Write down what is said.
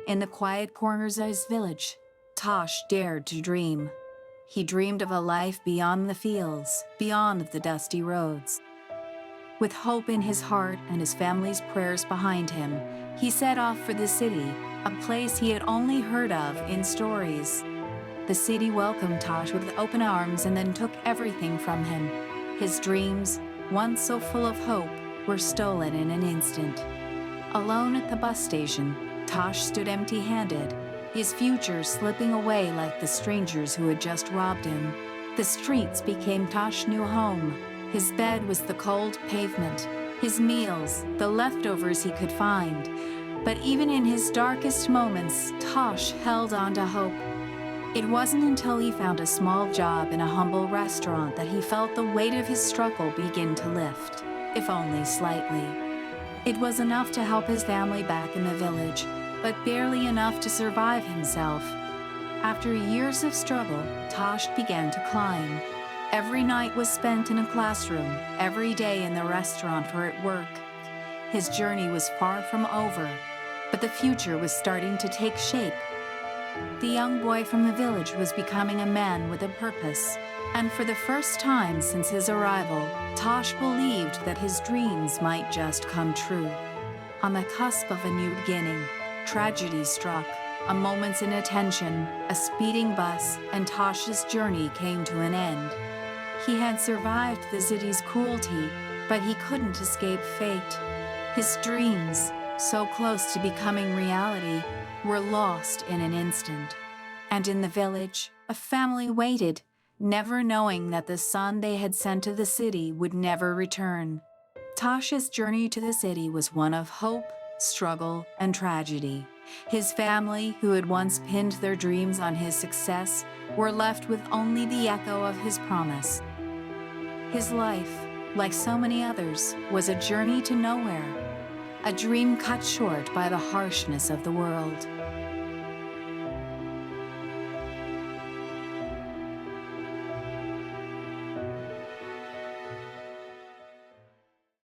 In the quiet corners of his village, Tosh dared to dream. He dreamed of a life beyond the fields, beyond the dusty roads. With hope in his heart and his family's prayers behind him, he set off for the city, a place he had only heard of in stories. The city welcomed Tosh with open arms and then took everything from him. His dreams, once so full of hope, were stolen in an instant. Alone at the bus station, Tosh stood empty-handed, his future slipping away like the strangers who had just robbed him. The streets became Tosh's new home. His bed was the cold pavement, his meals, the leftovers he could find. But even in his darkest moments, Tosh held on to hope. It wasn't until he found a small job in a humble restaurant that he felt the weight of his struggle begin to lift, if only slightly. It was enough to help his family back in the village, but barely enough to survive himself. After years of struggle, Tosh began to climb. Every night was spent in a classroom, every day in the restaurant or at work. His journey was far from over, but the future was starting to take shape. The young boy from the village was becoming a man with a purpose, and for the first time since his arrival, Tosh believed that his dreams might just come true. On the cusp of a new beginning, tragedy struck. A moment's inattention, a speeding bus, and Tosh's journey came to an end. He had survived the city's cruelty, but he couldn't escape fate. His dreams, so close to becoming reality, were lost in an instant. And in the village, a family waited, never knowing that the son they had sent to the city would never return. Tosh's journey to the city was one of hope, struggle, and tragedy. His family, who had once pinned their dreams on his success, were left with only the echo of his promise. His life, like so many others, was a journey to nowhere, a dream cut short by the harshness of the world.